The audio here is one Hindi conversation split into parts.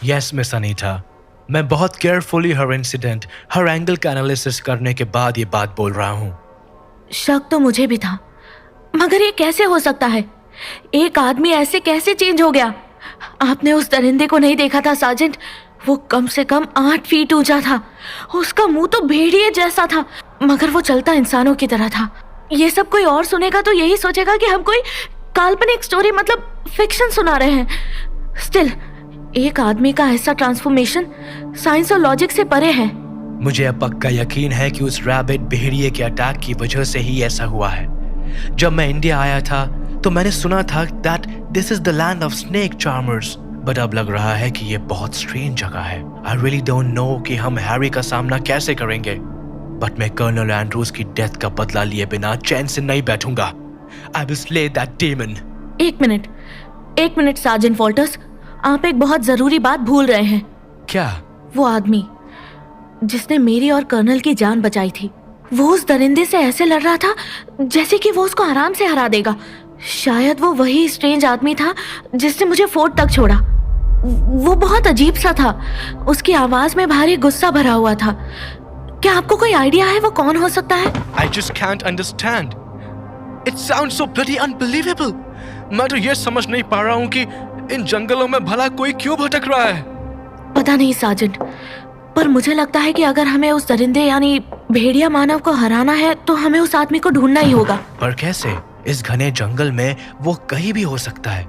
यस मिस अनीता, मैं बहुत केयरफुली हर इंसिडेंट, हर एंगल का एनालिसिस करने के बाद ये बात बोल रहा हूँ। शक तो मुझे भी था, मगर ये कैसे हो सकता है? एक आदमी ऐसे कैसे चेंज हो गया? आपने उस दरिंदे को नहीं देखा था सार्जेंट? वो कम से कम 8 फीट ऊंचा था। उसका मुंह तो भेड़िए जैसा था, मगर वो चलता इंसानों की तरह था। ये सब कोई और सुनेगा तो यही सोचेगा कि हम कोई काल्पनिक स्टोरी मतलब फिक्शन सुना रहे हैं। स्टिल, एक आदमी का ऐसा ट्रांसफॉर्मेशन साइंस और लॉजिक से परे है। मुझे अब पक्का यकीन है कि उस रैबिट भेड़िए के अटैक की वजह से ही ऐसा हुआ है। जब मैं इंडिया आया था तो मैंने सुना था that this is the land of snake charmers, but अब लग रहा है कि ये बहुत स्ट्रेंज जगह है। आई रियली डोंट नो कि हम हैरी का सामना कैसे करेंगे, बट मैं कर्नल एंड्रूज की डेथ का बदला लिए बिना चैन से नहीं बैठूंगा। I will slay that demon. एक मिनट सार्जेंट वॉल्टर्स, आप एक बहुत जरूरी बात भूल रहे हैं। क्या? वो आदमी जिसने मेरी और कर्नल की जान बचाई थी, वो उस दरिंदे से ऐसे लड़ रहा था जैसे कि वो उसको आराम से हरा देगा। शायद वो वही स्ट्रेंज आदमी था जिसने मुझे फोर्ट तक छोड़ा। वो बहुत अजीब सा था, उसकी आवाज में भारी गुस्सा भरा हुआ था। क्या आपको कोई आइडिया है वो कौन हो सकता है? I just can't understand. It sounds so bloody unbelievable. मैं तो ये समझ नहीं पा रहा हूँ कि इन जंगलों में भला कोई क्यों भटक रहा है। पता नहीं सार्जेंट, पर मुझे लगता है कि अगर हमें उस दरिंदे यानी भेड़िया मानव को हराना है तो हमें उस आदमी को ढूंढना ही होगा। पर कैसे? इस घने जंगल में वो कहीं भी हो सकता है,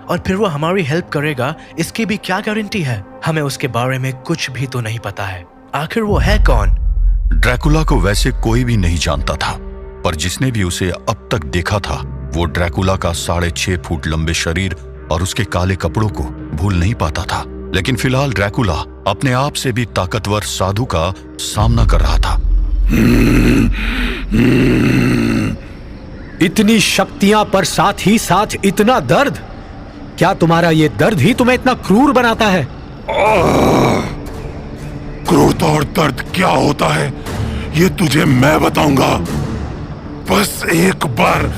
और फिर वो हमारी हेल्प करेगा इसकी भी क्या गारंटी है? हमें उसके बारे में कुछ भी तो नहीं पता है। आखिर वो है कौन? ड्रैकुला को वैसे कोई भी नहीं जानता था, पर जिसने भी उसे अब तक देखा था वो ड्रैकुला का 6.5 फुट लंबे शरीर और उसके काले कपड़ों को भूल नहीं पाता था। लेकिन फिलहाल ड्रैकुला अपने आप से भी ताकतवर साधु का सामना कर रहा था। इतनी शक्तियां पर साथ ही साथ इतना दर्द। क्या तुम्हारा ये दर्द ही तुम्हें इतना क्रूर बनाता है? क्रूरता और दर्द क्या होता है ये तुझे मैं बताऊंगा। बस एक बार।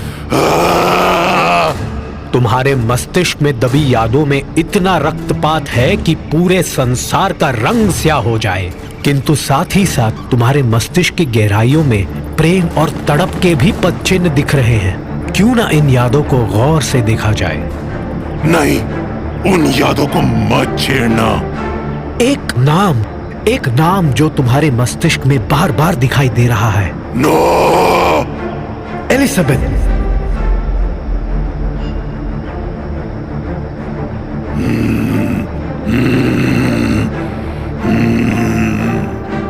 तुम्हारे मस्तिष्क में दबी यादों में इतना रक्तपात है कि पूरे संसार का रंग स्याह हो जाए, किंतु साथ ही साथ तुम्हारे मस्तिष्क की गहराइयों में प्रेम और तड़प के भी पदचिन्ह दिख रहे हैं। क्यों ना इन यादों को गौर से देखा जाए? नहीं, उन यादों को मत छेड़ना। एक नाम जो तुम्हारे मस्तिष्क में बार बार दिखाई दे रहा है। नो! एलिजाबेथ।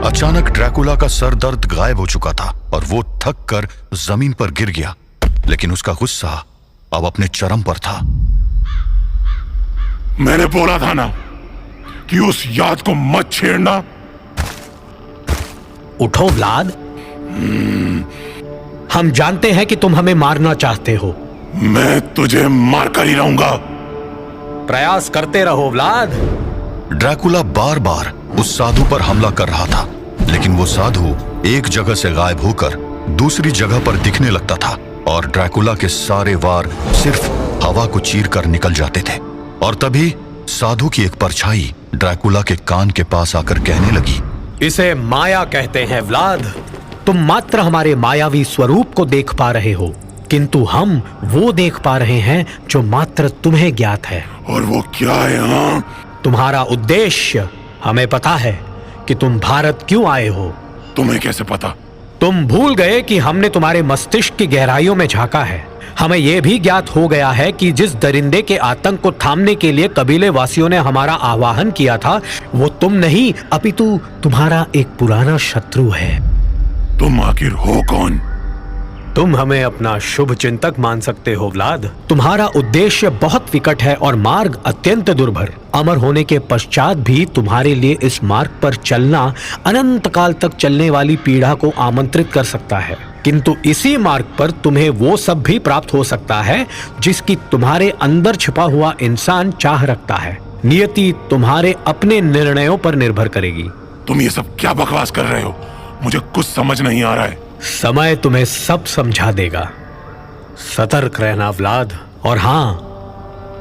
अचानक ड्रैकुला का सर दर्द गायब हो चुका था और वो थक कर जमीन पर गिर गया, लेकिन उसका गुस्सा अब अपने चरम पर था। मैंने बोला था ना कि उस याद को मत छेड़ना। उठो व्लाद। हम जानते हैं कि तुम हमें मारना चाहते हो। मैं तुझे मार कर ही रहूंगा। प्रयास करते रहो व्लाद। ड्रैकुला बार बार उस साधु पर हमला कर रहा था, लेकिन वो साधु एक जगह से गायब होकर दूसरी जगह पर दिखने लगता था और ड्रैकुला के सारे वार सिर्फ हवा को चीर कर निकल जाते थे। और तभी साधु की एक परछाई ड्रैकुला के कान के पास आकर कहने लगी, इसे माया कहते हैं व्लाद। तुम मात्र हमारे मायावी स्वरूप को देख पा रहे हो, किंतु हम वो देख पा रहे हैं जो मात्र तुम्हें ज्ञात है। और वो क्या है? हाँ, तुम्हारा उद्देश्य हमें पता है कि तुम भारत क्यों आए हो। तुम्हें कैसे पता? तुम भूल गए कि हमने तुम्हारे मस्तिष्क की गहराइयों में झांका है। हमें यह भी ज्ञात हो गया है कि जिस दरिंदे के आतंक को थामने के लिए कबीले वासियों ने हमारा आह्वान किया था, वो तुम नहीं अपितु तुम्हारा एक पुराना शत्रु है। तुम आखिर हो कौन? तुम हमें अपना शुभ चिंतक मान सकते हो व्लाद। तुम्हारा उद्देश्य बहुत विकट है और मार्ग अत्यंत दुर्भर। अमर होने के पश्चात भी तुम्हारे लिए इस मार्ग पर चलना अनंत काल तक चलने वाली पीड़ा को आमंत्रित कर सकता है, किंतु इसी मार्ग पर तुम्हें वो सब भी प्राप्त हो सकता है जिसकी तुम्हारे अंदर छिपा हुआ इंसान चाह रखता है। नियति तुम्हारे अपने निर्णयों पर निर्भर करेगी। तुम ये सब क्या बकवास कर रहे हो? मुझे कुछ समझ नहीं आ रहा है। समय तुम्हें सब समझा देगा। सतर्क रहना व्लाद। और हाँ,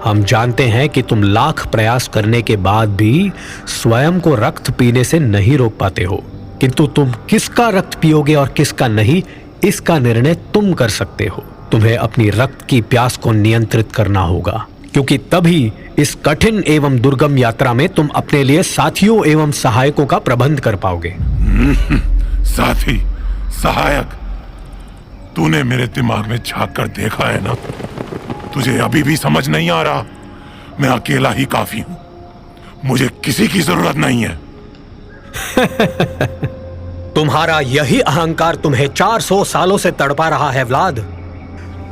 हम जानते हैं कि तुम लाख प्रयास करने के बाद भी स्वयं को रक्त पीने से नहीं रोक पाते हो, किंतु तुम किसका रक्त पियोगे और किसका नहीं, इसका निर्णय तुम कर सकते हो। तुम्हें अपनी रक्त की प्यास को नियंत्रित करना होगा, क्योंकि तभी इस कठिन एवं दुर्गम यात्रा में तुम अपने लिए साथियों एवं सहायकों का प्रबंध कर पाओगे। साथी, सहायक, तूने मेरे दिमाग में झांक कर देखा है ना? तुझे अभी भी समझ नहीं आ रहा? मैं अकेला ही काफी हूं, मुझे किसी की जरूरत नहीं है। तुम्हारा यही अहंकार तुम्हें 400 सालों से तड़पा रहा है व्लाद।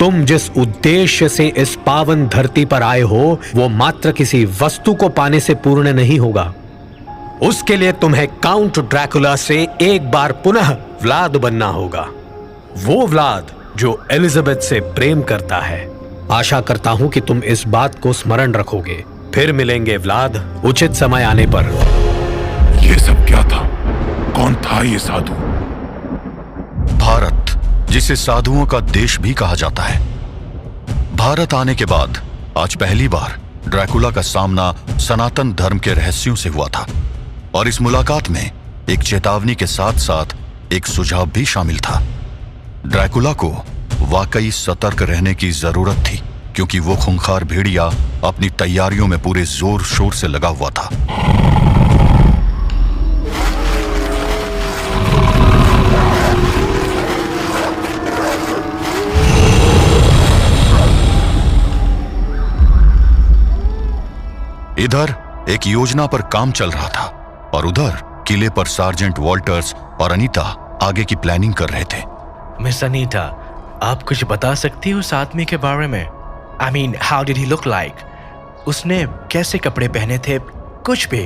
तुम जिस उद्देश्य से इस पावन धरती पर आए हो वो मात्र किसी वस्तु को पाने से पूर्ण नहीं होगा। उसके लिए तुम्हें काउंट ड्रैकुला से एक बार पुनः व्लाद बनना होगा, वो व्लाद जो एलिजाबेथ से प्रेम करता है। आशा करता हूं कि तुम इस बात को स्मरण रखोगे। फिर मिलेंगे व्लाद, उचित समय आने पर। ये सब क्या था? कौन था ये साधु? भारत, जिसे साधुओं का देश भी कहा जाता है। भारत आने के बाद आज पहली बार ड्रैकुला का सामना सनातन धर्म के रहस्यों से हुआ था, और इस मुलाकात में एक चेतावनी के साथ साथ एक सुझाव भी शामिल था। ड्रैकुला को वाकई सतर्क रहने की जरूरत थी, क्योंकि वो खूंखार भेड़िया अपनी तैयारियों में पूरे जोर शोर से लगा हुआ था। इधर एक योजना पर काम चल रहा था और उधर किले पर सार्जेंट वॉल्टर्स और अनीता आगे की प्लानिंग कर रहे थे। मिस अनीता, आप कुछ बता सकती हो उस आदमी के बारे में? I mean, how did he look like? उसने कैसे कपड़े पहने थे? कुछ भी।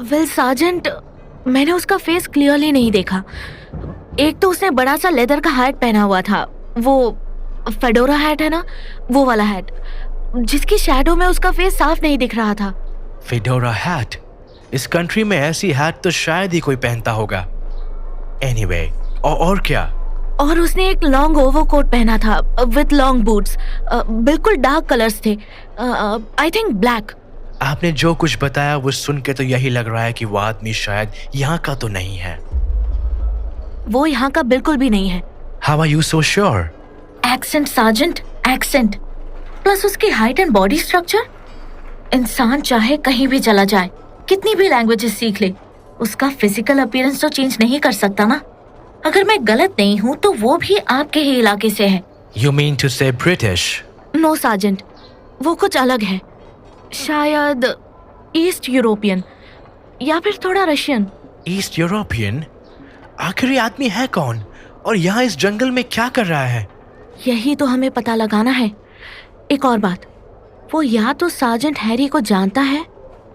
वेल सार्जेंट, मैंने उसका फेस क्लियरली नहीं देखा। एक तो उसने बड़ा सा लेदर का हैट पहना हुआ था, वो फेडोरा हैट है ना, वो वाला हैट, जिसकी शैडो में उसका फेस साफ नहीं दिख रहा था। Fedora hat? इस कंट्री में ऐसी हैट तो शायद ही कोई पहनता होगा। एनीवे, और क्या? और उसने एक लॉन्ग ओवरकोट पहना था विथ लॉन्ग बूट्स, बिल्कुल डार्क कलर्स थे, आई थिंक ब्लैक। आपने जो कुछ बताया वो सुन के तो यही लग रहा है कि वो आदमी शायद यहाँ का तो नहीं है। वो यहाँ का बिल्कुल भी नहीं है। How are you so sure? Accent sergeant, accent, plus उसकी हाइट एंड बॉडी स्ट्रक्चर। इंसान चाहे कहीं भी चला जाए, कितनी भी लैंग्वेजेस सीख ले, उसका फिजिकल अपीयरेंस तो चेंज नहीं कर सकता ना। अगर मैं गलत नहीं हूँ तो वो भी आपके ही इलाके से है। You mean to say British? No sergeant, वो कुछ अलग है, शायद ईस्ट यूरोपियन या फिर थोड़ा रशियन। East European? आखिर ये आदमी है कौन और यहाँ इस जंगल में क्या कर रहा है? यही तो हमें पता लगाना है। एक और बात, वो या तो सार्जेंट हैरी को जानता है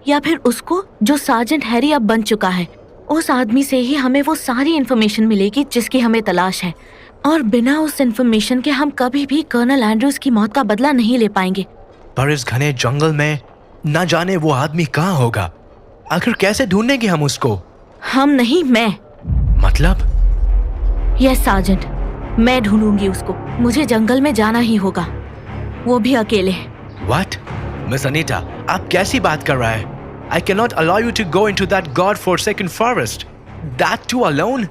या फिर उसको, जो सार्जेंट हैरी अब बन चुका है, उस आदमी से ही हमें वो सारी इन्फॉर्मेशन मिलेगी जिसकी हमें तलाश है। और बिना उस इन्फॉर्मेशन के हम कभी भी कर्नल एंड्रूज की मौत का बदला नहीं ले पाएंगे। पर इस घने जंगल में न जाने वो आदमी कहाँ होगा। आखिर कैसे ढूंढेंगे हम उसको? हम नहीं, मैं। मतलब? यस सार्जेंट, मैं ढूंढूंगी उसको। मुझे जंगल में जाना ही होगा, वो भी अकेले। What? Miss Anita, आप कैसी बात कर रहा है? I cannot allow you to go into that God-forsaken forest. That too alone?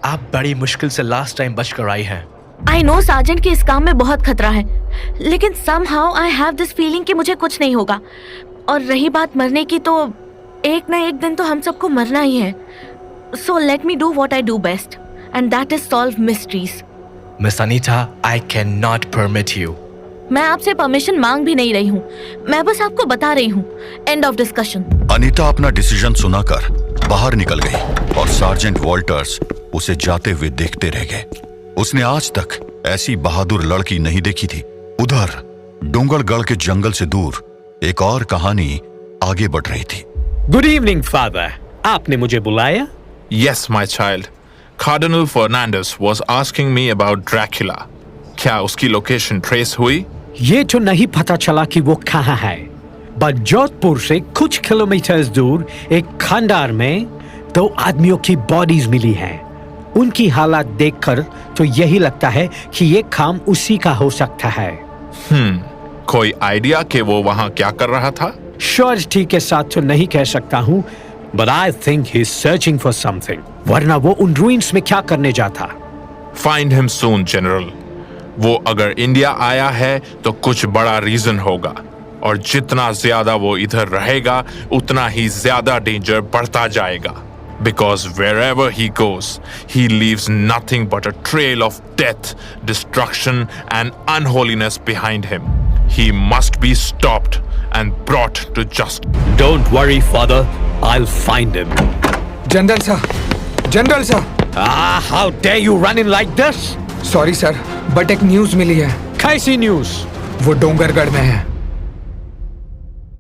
आप बड़ी मुश्किल से लास्ट टाइम बच कर आई हैं। आई नो सार्जेंट कि इस काम में बहुत खतरा है, लेकिन somehow I have this feeling कि मुझे कुछ नहीं होगा। और रही बात मरने की, तो एक ना एक दिन तो हम सबको मरना ही है। So let me do what I do best, and that is solve mysteries. Miss Anita, I cannot permit you. मैं आपसे परमिशन मांग भी नहीं रही हूँ, मैं बस आपको बता रही हूँ। End of discussion. अनीता अपना डिसीजन सुनाकर बाहर निकल गई और सार्जेंट वॉल्टर्स उसे जाते हुए देखते रह गए। उसने आज तक ऐसी बहादुर लड़की नहीं देखी थी। उधर डोंगरगढ़ के जंगल से दूर एक और कहानी आगे बढ़ रही थी। गुड इवनिंग फादर, आपने मुझे बुलाया? Yes, my child. Cardinal Fernandez was asking me about Dracula. क्या उसकी लोकेशन ट्रेस हुई? ये तो नहीं पता चला कि वो कहाँ है, बट जोधपुर से कुछ किलोमीटर दूर एक खंडार में 2 आदमियों की बॉडीज मिली हैं। उनकी हालत देखकर तो यही लगता है कि ये काम उसी का हो सकता है। कोई आइडिया कि वो वहां क्या कर रहा था? श्योर ठीक के साथ तो नहीं कह सकता हूँ, but I think he's searching for something. वरना वो उन ruins में क्या करने जाता? Find him soon, General. वो अगर इंडिया आया है तो कुछ बड़ा रीजन होगा, और जितना ज्यादा वो इधर रहेगा उतना ही ज्यादा डेंजर बढ़ता जाएगा. Because wherever he goes, he leaves nothing but a trail of death, destruction, and unholiness behind him. He must be stopped and brought to justice. Don't worry, father. I'll find him. General sir, general sir. How dare you run in like this? Sorry sir, but एक न्यूज मिली है। कैसी न्यूज़? वो डोंगरगढ़ में है।